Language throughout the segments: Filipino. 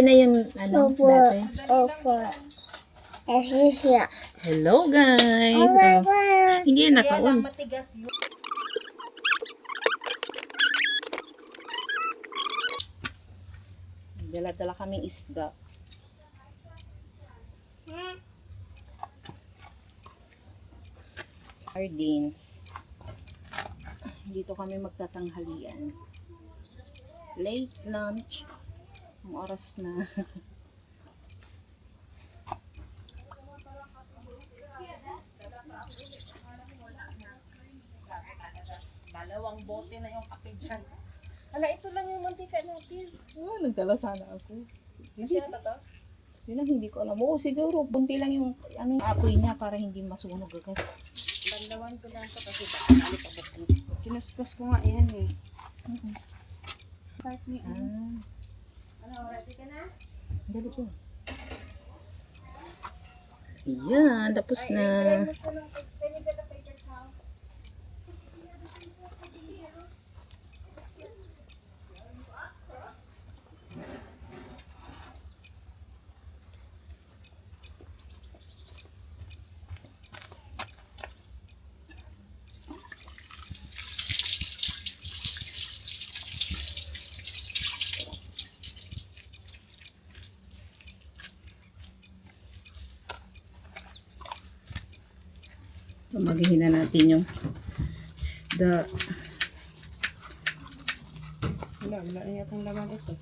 Yan na yung ano dati. Opo. Hello guys. Oh, hindi yan nakaon. Matigas yun. Dala-dala kaming isda. Sardines. Dito kami magtatanghalian. Late lunch. Ang oras na. Dalawang bote na yung kape dyan. Hala, ito lang yung mantika natin. Oh, nagdala sana ako. Masya na to? Yun ang hindi ko alam. Oo, siguro. Bunti lang yung anong apoy niya para hindi masunog agad. Bandawan ko lang ito kasi baka nalit ako. Kinuskus ko nga yan eh. Start me. Ano, ready ka na? Dali ko. Ayan, tapos na. Magahin na natin yung isda. Wala na yatang laman ito.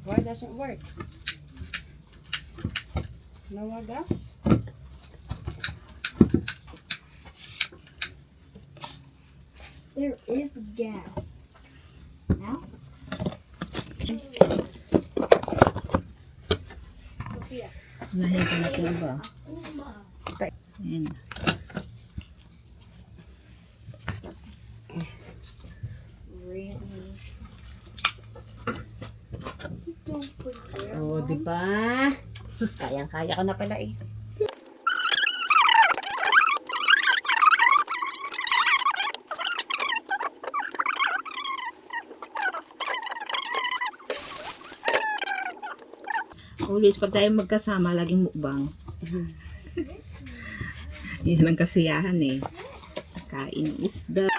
Why does it work? Nawagas? There is gas. Now? Sophia. Unahin ko natin iba. Ayan. Oo, di ba? Sus, kayang-kaya ko na pala eh. Always, pag tayo magkasama, laging mukbang. Yan ang kasiyahan eh. Kain ng isda.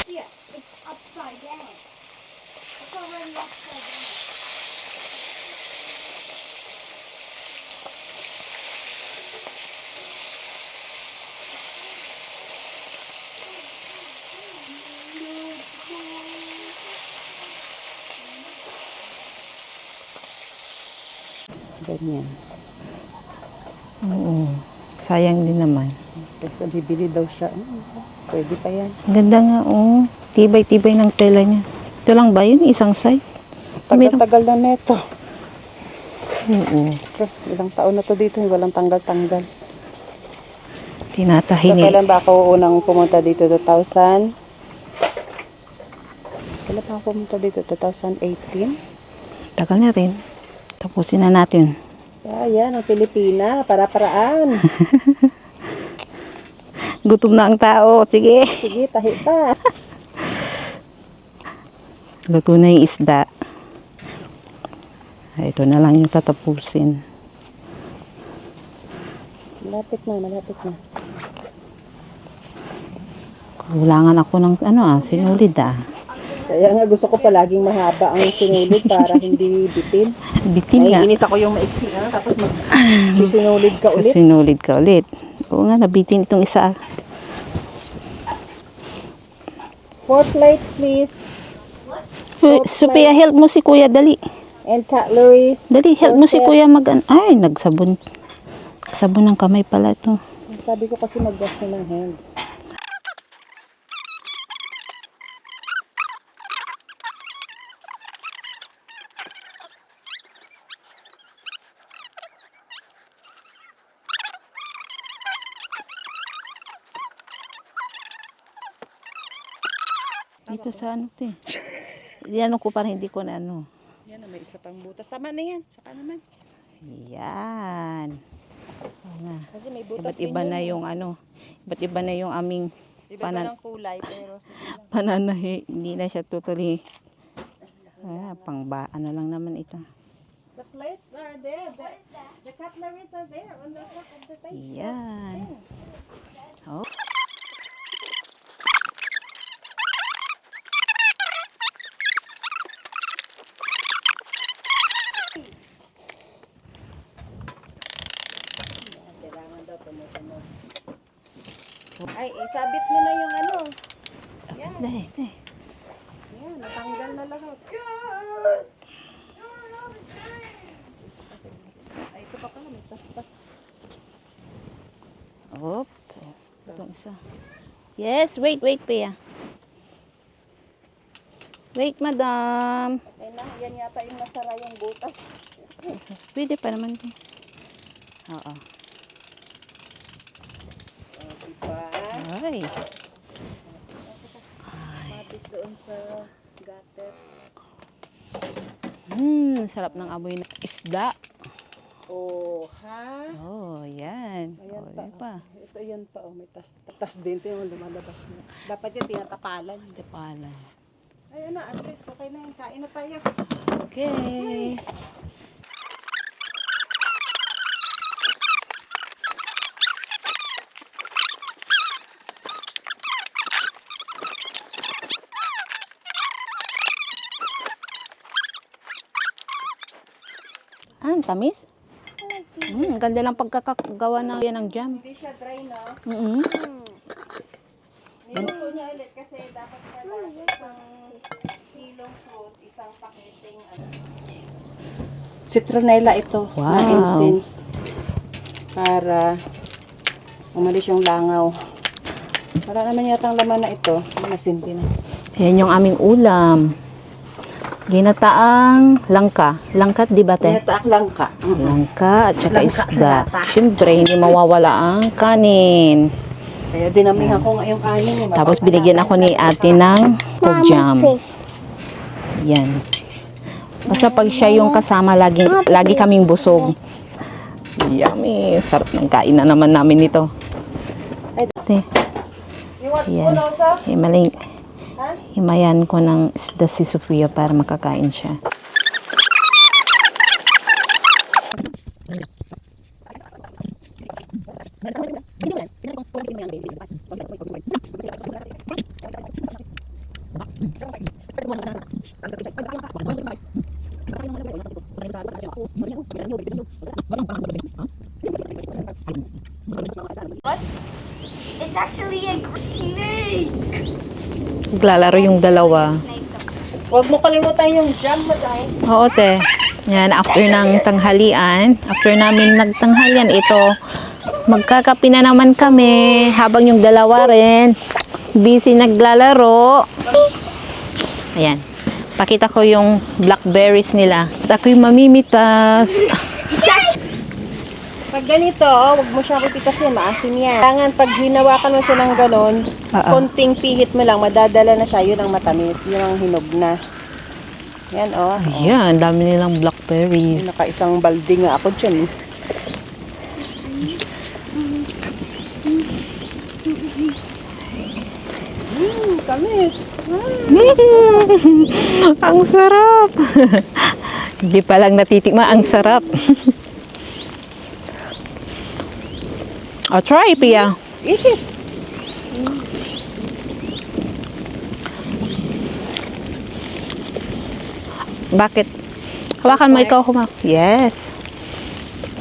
Yeah, it's upside down. It's already upside down. Ganyan. Oo. Sayang din naman. Kasi bibili daw siya. Pwede pa yan. Ganda nga, oh. Tibay-tibay ng tela niya. Ito lang ba yun? Isang side? Tagal-tagal na neto. Oo. Ilang taon na to dito. Walang tanggal-tanggal. Tinatahi So, ni... kailan ba ako unang pumunta dito? 2000? Kailan ba ako pumunta dito? 2018? Tagal na rin. Tapusin na natin. Yan, ang Pilipina. Para-paraan. Gutom na ang tao. Sige. Sige, tahi pa. Luto na yung isda. Ito na lang yung tatapusin. Malapit na, malapit na. Kulangan ako ng sinulid Kaya nga gusto ko palaging mahaba ang sinulid para hindi bitin. Bitin nga. Naiinis ako yung maiksi tapos sisinulid ka ulit. Sinulid ka ulit. Oo nga, nabitin itong isa. 4 plates please. Sophia, help mo si kuya, dali. And cutleries. Dali, help 4 mo si sets. kuya ay, nagsabon. Sabon ng kamay pala ito. Sabi ko kasi mag-wash na ng hands. Dito sa ano, te. Yan ko para hindi ko na ano. Yan, may isa pang butas. Tama na yan. Saka naman. Yan. Oo nga. Kasi may butas Iba't iba din na yun. yung ano. Iba't iba na yung aming Iba ng kulay, pero sige lang. pananahi. Hindi na siya totally. Ano lang naman ito. The plates are there. The cutleries are there on the top of the table. Yan. Oh. Kailangan daw tumutunog. Ay, isabit mo na yung ano. Yan. Dahil. Yan, natanggal na lahat. Ay, ito pa pala, may tas-tas. Oops. Itong isa. Yes, wait, Pia. Wait, madam. Ay na, yan yata yung nasara yung butas. Pwede pa naman. Oo. O, diba? Ay. Mabit doon sa gutter. Sarap ng amoy ng isda. Oh, ha? Oh, yan. Ayan Oh, pa. yan pa. Ito yan pa, oh, may tas din. Ito yung lumalabas na. Dapat yan, tinatapalan. Ito pala. Ayun na, at least, okay na yun. Kain na tayo. Okay. Ang tamis? Ganda lang pagkakagawa ng jam. Hindi siya dry, no? Mm-hmm. Niluto niya ulit kasi dapat pala isang kilong fruit, isang paketing citronella ito na Wow. incense para umalis yung langaw. Para naman yatang laman na ito, nasindi na. Ayan yung aming ulam. Ginataang langka. Langka, di ba, te? Tinataak lang ka. Langka at saka Langka isda. sinata. Siyempre, hindi mawawala ang kanin. Kaya dinamihan ko ngayong kanin. Tapos binigyan ako ni ate ng jam. Yan. Basta pag siya yung kasama, lagi kaming busog. Yummy. Sarap ng kain na naman namin nito. Ate, You want yan. spoon also? Himayan ko ng isda si Sofia para makakain siya. What? It's actually a snake. Naglalaro yung dalawa. Huwag mo kalimutan yung jam mo dahil. Oo, te. Yan, after ng tanghalian, after namin nagtanghalian, ito, magkakape na naman kami habang yung dalawa rin busy naglalaro. Ayan. Pakita ko yung blackberries nila. At ako yung mamimitas. Pag ganito, huwag mo siya pipitasin, maasim yan. Kailangan pag hinawakan mo siya ng ganon, konting pihit mo lang, madadala na siya, yun ang matamis, yun ang hinog na. Yan, oh. Ayan, dami nilang blackberries. Nakaisang balde nga ako dyan. Tamis. Ang sarap! Hindi pa lang natitikma, ang sarap. Try, Pia. Eat it. Bakit? Hawakan mo ikaw kumak. Yes.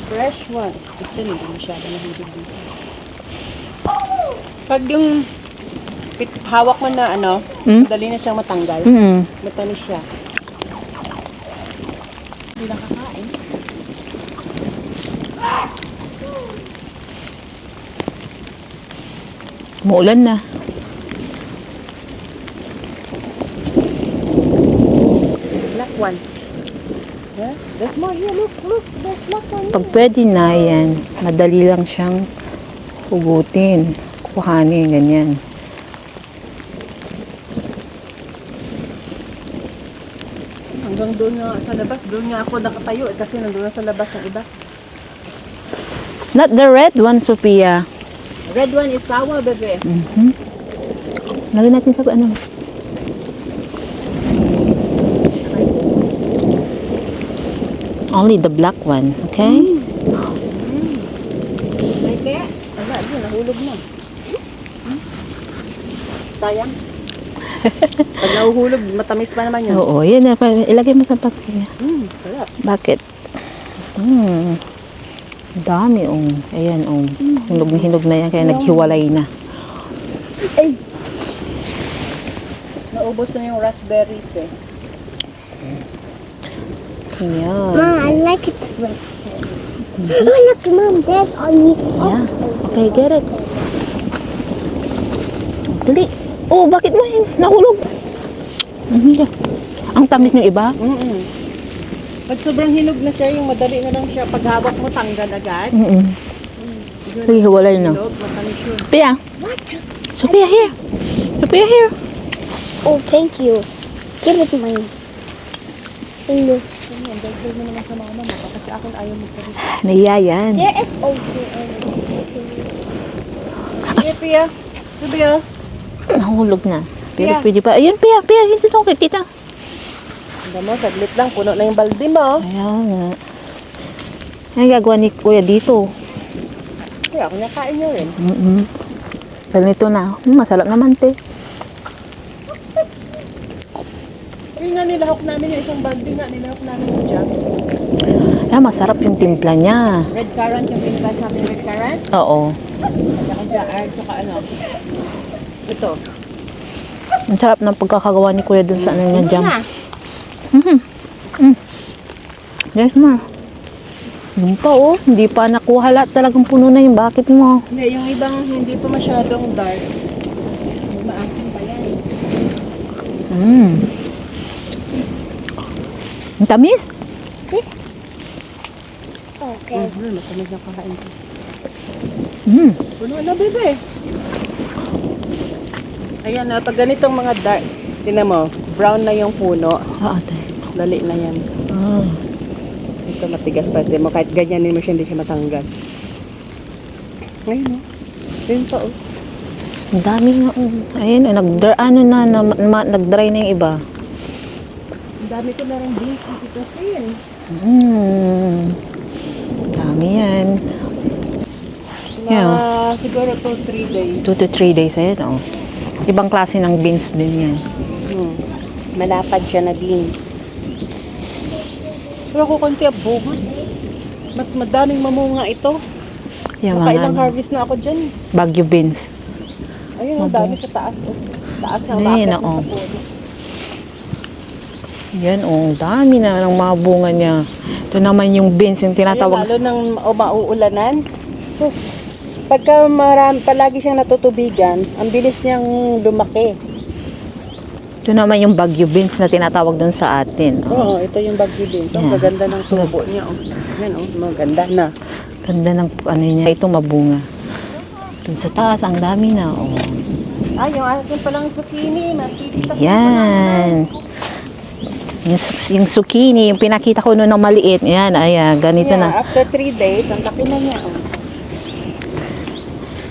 Fresh one. Gusto hindi masyado nahibig dito. Pag yung hawak mo na ano, madali na siyang matanggal. Matamis siya. Hindi lang kakain. Umuulan na. Black one. Yeah? There's more here. Look. There's black one. Pag pwede na yan, madali lang siyang hugutin. Kuhanin, ganyan. Hanggang doon nga sa labas, doon nga ako nakatayo kasi nandun na sa labas ng iba. Not the red one, Sophia. Red one is sour, bebe. Mhm. Lagyan natin sa ano. Only the black one, okay? Ay, kaya? Wala, doon, nahulog na. Sayang. Pag nahuhulog, matamis pa naman yun. Oo, yun na. Ilagay mo sa papaya. Sarap. Bakit? Dami, Ayan, Hinog na hinog na yan, kaya naghiwalay na. Ay! Naubos na yung raspberries eh. Yan. Mom, I like it red. Oh, look, Mom, there's on it. Yeah. Okay, get it. Dali. Oh, bakit mo yun? Nahulog. Ang tamis ng iba? Pag sobrang hinog na siya, yung madali na lang siya. Pag hawak mo, tanggal agad. Uy, hiwalay na. Hinog, matamis yun. Pia. What? Sophia, here. Sophia, here. Oh, thank you. Give it mine. Thank you. Ang dagdag mo naman sa mama mo. Kasi akin ayaw mo sa dito. Naiya yan. There is also Sige, Pia. Pia. Nahulog na. Pero Pia. pwede pa. Ayun, Pia. Hindi ito. Kita. Hindi mo, saglit lang. Puno na yung balde mo. Ayan nga. Ang gagawa ni Kuya dito. Kaya, kain nyo rin. Dahil nito na. Masarap naman, te. Yung nga nilahok namin yung isang balde nga. Nilahok namin yung jam. Ayan, masarap yung timpla niya. Red currant yung pinibas namin. Red currant. Oo. Saka jar. Saka ano. Ito. Ang sarap ng pagkakagawa ni Kuya dun sa ano niya, jam. Na. Yes, ma. Yung pa, hindi pa nakuha lahat talagang puno na yung bakit mo. Hindi, yung ibang hindi pa masyadong dark. Maasim pa yan. Ang tamis. Okay. Matamis na kakain ko. Mm. Puno na, bebe. Ayan na, pag ganitong mga dark, tinan mo, brown na yung puno. Ate. Lali na yan. Ah. Ito matigas pa. Tinan mo, kahit ganyanin mo siya, hindi siya matanggal. Ngayon, Ayun pa, Ang dami nga. Ayun, nag-dry na yung iba. Ang dami ko na rin beans pipitasin. Dami yan. Siguro 2-3 days. 2 to 3 days, ayun, Ibang klase ng beans din yan. Malapad siya na beans. Pero ako konti ang bunga. Mas madaming mamunga ito. Yan, Makailang mga harvest na ako dyan. Baguio beans. Ayun, ang dami sa taas. Taas na Ayun, umakit na sa puno. Yan, ang dami na ng mga bunga niya. Ito naman yung beans, yung tinatawag. Ayun, lalo nang mauulanan. Sus, pagka palagi siyang natutubigan, ang bilis niyang lumaki. Ito naman yung Baguio beans na tinatawag dun sa atin. Oo, ito yung Baguio beans. Ang Yeah. gaganda ng tubo niya. Yan, maganda na. Ganda ng ano niya. Ito mabunga. Dun sa taas, ang dami na. Ay, yung akin palang zucchini. Mapipitas Yan. Yung zucchini, yung pinakita ko noon ng maliit. Yan, ayan, ganito na. After 3 days, ang laki na niya.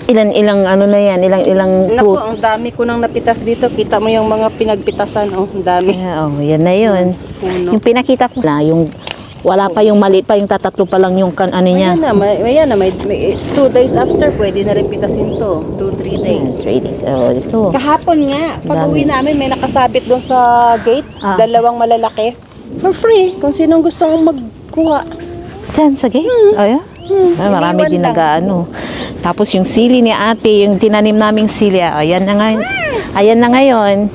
Ilang ano na yan, ilang Naku, fruit. ang dami ko nang napitas dito. Kita mo yung mga pinagpitasan. Ang dami. Yan na yun. Puno. Yung pinakita ko na, yung wala pa yung maliit pa, yung tatatlo pa lang yung ano niya. Ayan na, may 2 days after, pwede na rin pitasin to. 2-3 days. 3 days. Ito. Kahapon nga, pag Dami. uwi namin, may nakasabit doon sa gate. Ah. 2 malalaki. For free, kung sinong gusto mong magkuha. Diyan sa gate. Ayan. Marami iniwan din lang. nag-ano. Tapos yung sili ni ate, yung tinanim naming sili, ayan na ngayon. Ayan na ngayon.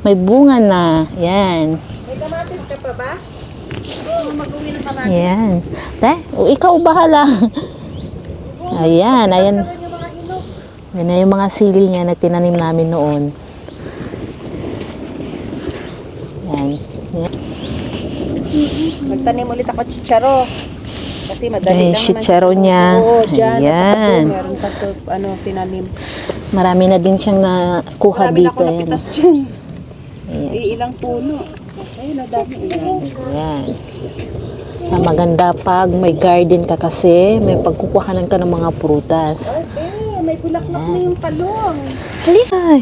May bunga na. Yan. May kamatis ka pa ba? Kung mag-uwi ng kamatis. Yan. Ikaw bahala. Ayan, ayan. Gawin yung mga hinog. Yan na yung mga sili niya na tinanim namin noon. Yan. Yan. Magtanim ulit ako chicharo. Kasi madali Yung lang chicharo naman. niya. Oo, dyan. At saka Ayan. doon, meron pa to, tinanim. Marami na din siyang nakuha Marami na dito. ako Ayan. napitas dyan. Ayan. Iilang puno. Ayun, ang dami yan. Ayan. Na maganda pag may garden ka kasi may pagkukuhanan ka ng mga prutas. May bulaklak na yung talong. Ay.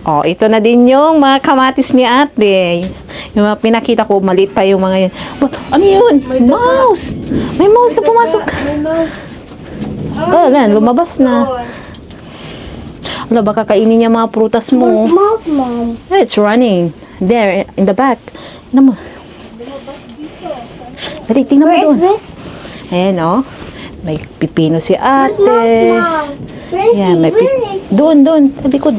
Oh, ito na din yung mga kamatis ni ate. Yung mga pinakita ko, maliit pa yung mga yan. Ano yun? Mouse! May mouse na pumasok. May mouse. Oh, lan, lumabas na. Ano, baka kainin niya mga prutas mo. Mouth, Mom. It's running. There, in the back. Ano mo? Dali, tingnan mo Where is doon. this? Ayan, oh. May pipino si Where's ate. Mom? Where is Yan, he? may Where is doon, sa likod.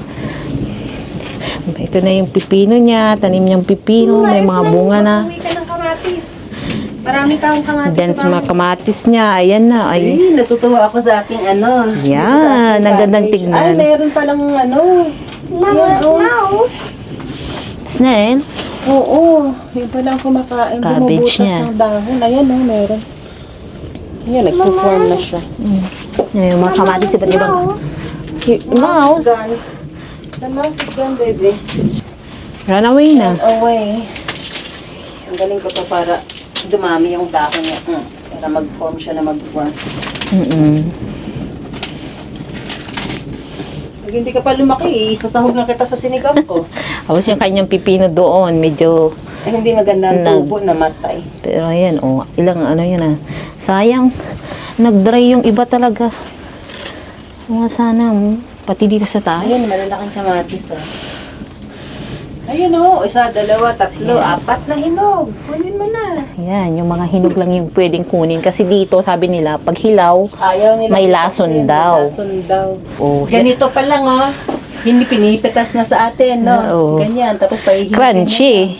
Ito na yung pipino niya, tanim niyang pipino, may mga bunga na. Uwi ka ng kamatis. Marami pa akong kamatis Then sa mga bahay. kamatis niya, ayan na. Ay, Ay, natutuwa ako sa aking ano. Yan, ang gandang package. tignan. Ay, meron palang ano. Mama's mouse? snail. Oo, yung palang kumakain. Cabbage Bumubutas niya. ng dahon. Ayan, oh, meron. Ayan, nagpo-form na siya. Yan, yung mga kamatis, iba't ibang. Mouse. Gone. The mouse is gone, baby. Run away na. Away. Ang galing ko to para dumami yung dahon niya. Para mag-form siya na mag-form. Pag hindi ka pa lumaki, isasahog na kita sa sinigang ko. Tapos yung kanyang pipino doon, medyo, Ay, hindi maganda ang tubo na matay. pero ayan, oh, ilang ano yun ah. Sayang, nag-dry yung iba talaga. Mga sana, pati dito sa taas. Ayun, malalaking kamatis ah. Ayun oh, isa, dalawa, tatlo, apat na hinog. Kunin mo na. Ayan, yung mga hinog lang yung pwedeng kunin. Kasi dito, sabi nila, pag hilaw, Ayaw nila. May lason kasi, daw. May lason daw. oh, Ganito pa lang oh. Hindi pinipitas na sa atin, no? Oo. Ganyan, tapos pahihitin. crunchy.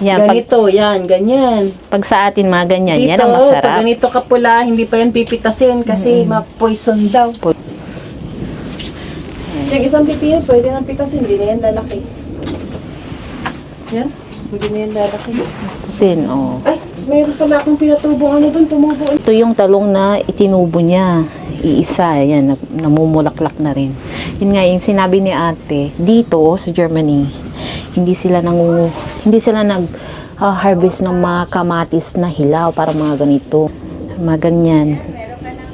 Yan, pag, Ganito, yan, ganyan. pag sa atin mga ganyan, Dito, yan ang pag masarap. ganito kapula, hindi pa yan pipitasin kasi ma-poison daw. Yung isang pipino, pwede nang pitasin, hindi na yan lalaki. Yan, hindi na yan lalaki. Din, oh. Ay, mayroon pala akong pinatubong ano doon, tumubo. Ito yung talong na itinubo niya. Iisa, yan, namumulaklak na rin. Yun nga, yung sinabi ni ate, dito sa Germany, hindi sila nag-harvest ng mga kamatis na hilaw para mga ganito. Mga ganyan.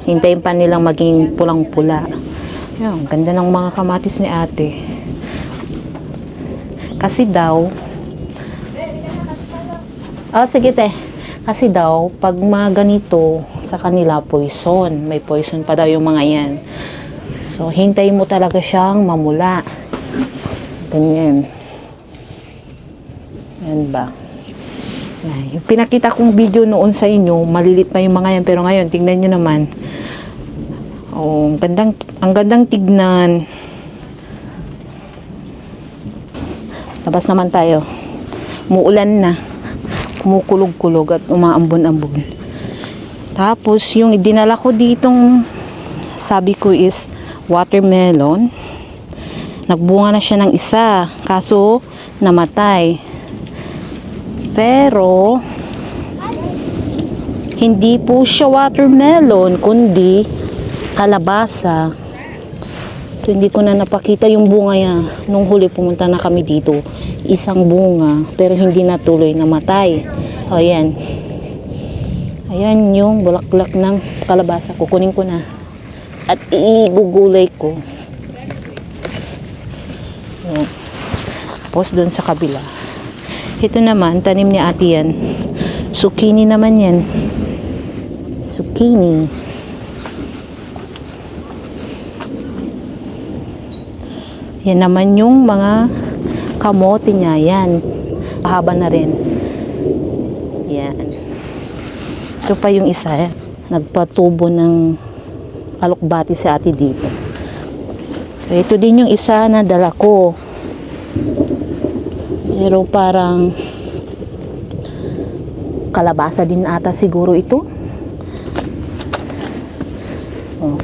Hintayin pa nilang maging pulang-pula. Yan, ganda ng mga kamatis ni ate. Kasi daw, sige te. Kasi daw, pag mga ganito, sa kanila, poison. May poison pa daw yung mga yan. So, hintayin mo talaga siyang mamula. Ganyan. Yan ba? Yan. Yung pinakita kong video noon sa inyo, malilit pa yung mga yan. Pero ngayon, tingnan nyo naman. Oh, ang gandang tignan. Labas naman tayo. Muulan na. Kumukulog-kulog at umaambon-ambon. Tapos, yung dinala ko ditong sabi ko is watermelon. Nagbunga na siya ng isa. Kaso, namatay. Pero, hindi po siya watermelon, kundi kalabasa. So, hindi ko na napakita yung bunga niya. Nung huli pumunta na kami dito, isang bunga, pero hindi natuloy, namatay. O, ayan. Ayan yung bulaklak ng kalabasa. Kukunin ko na. At igugulay ko. Ayan. Tapos doon sa kabila. Ito naman, tanim ni ate yan. Zucchini naman yan. Zucchini. Yan naman yung mga kamote niya. Yan. Haba na rin. Yan. Ito pa yung isa. Nagpatubo ng alokbati si ate dito. So, ito din yung isa na dala ko. Pero parang kalabasa din ata siguro ito. Oh,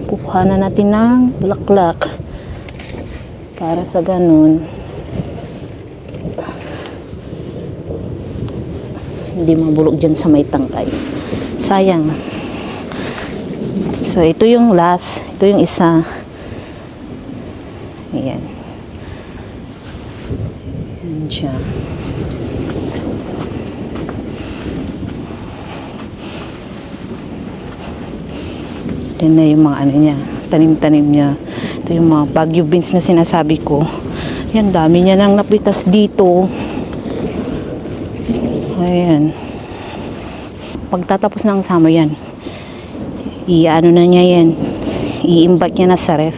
kukuha na natin ng bulaklak. Para sa ganun, hindi mabulok dyan sa may tangkay. Sayang. So, ito yung last. Ito yung isa. Ayan. Ayan siya. Yan na yung mga ano niya, tanim-tanim niya. Ito yung mga Baguio beans na sinasabi ko. Yan, dami niya nang napitas dito. Ayan. Pagtatapos ng summer yan, i-ano na niya yan, i-imbak niya na sa ref.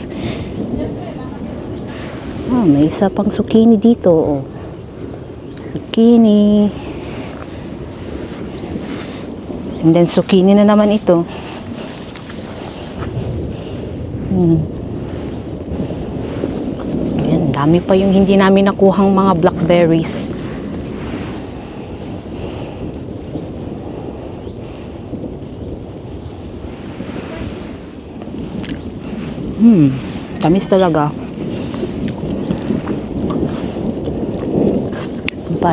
May isa pang zucchini dito. Oh. Zucchini. And then zucchini na naman ito. Yan, dami pa yung hindi namin nakuhang mga blackberries. Tamis talaga.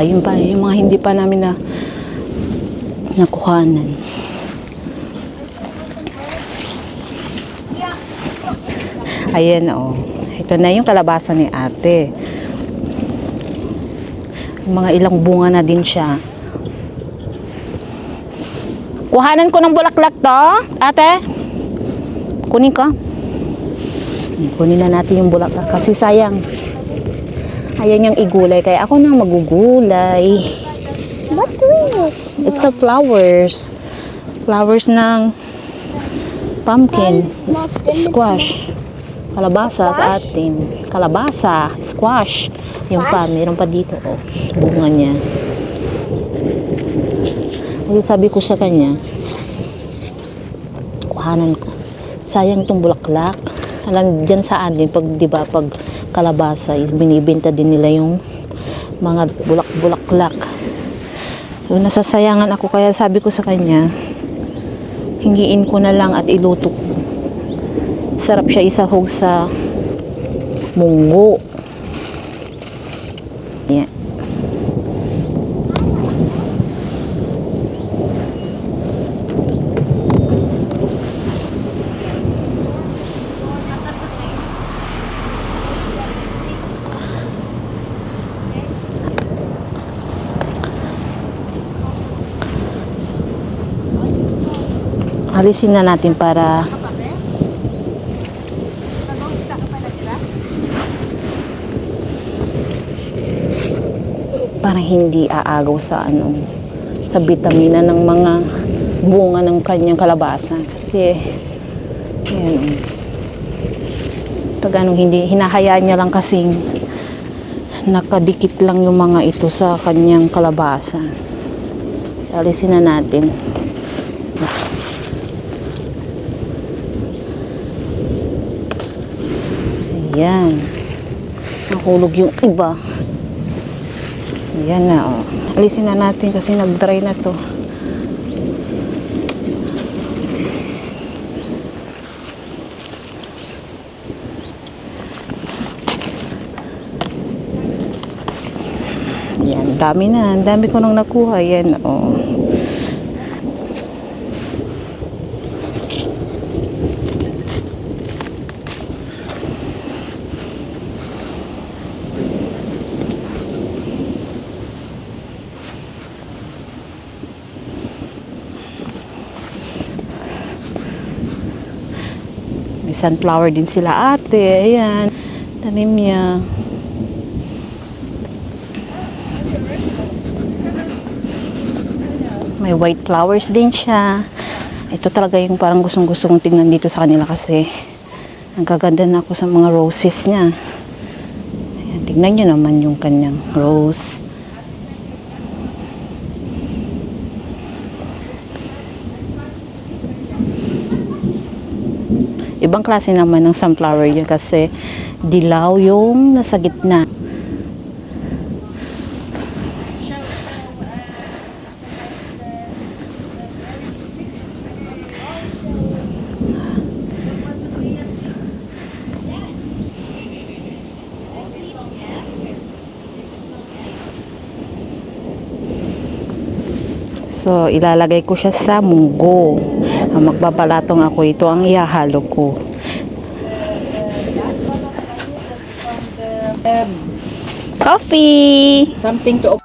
Yun pa, yung mga hindi pa namin na nakuhanan. Ayan, oh. Ito na yung kalabasa ni ate. Mga ilang bunga na din siya. Kuhanan ko ng bulaklak to, ate. Kunin ka. Kunin na natin yung bulaklak kasi sayang. Ayaw niyang igulay, kaya ako nang magugulay. What do It's a flowers. Flowers ng pumpkin, squash. Kalabasa sa atin. Kalabasa, squash. Yung pa, meron pa dito, oh. Bunga niya. Kasi sabi ko sa kanya, kuhanan ko. Sayang itong bulaklak. Alam, dyan sa atin, pag, di ba, pag kalabasa, is binibenta din nila yung mga bulaklak. So, nasasayangan ako, kaya sabi ko sa kanya, hingiin ko na lang at iluto ko. Sarap siya isahog sa munggo. Yan. Alisin na natin para hindi aagaw sa ano, sa bitamina ng mga bunga ng kanyang kalabasa. Kasi ayan, pag ano, hindi hinahayaan niya lang kasing nakadikit lang yung mga ito sa kanyang kalabasa. Alisin na natin. Ayan. Nahulog yung iba. Ayan na, oh. Alisin na natin kasi nag-dry na to. Ayan, dami na. Ang dami ko nang nakuha. Ayan, oh. May sunflower din sila ate. Ayan. Tanim niya. May white flowers din siya. Ito talaga yung parang gustong-gusto kong tingnan dito sa kanila kasi nagkaganda na ako sa mga roses niya. Ayan, tingnan nyo naman yung kanyang rose. Ibang klase naman ng sunflower yun kasi dilaw yung nasa gitna. So, ilalagay ko siya sa munggo. Magbabalatong ako. Ito ang ihahalo ko. Coffee! Something to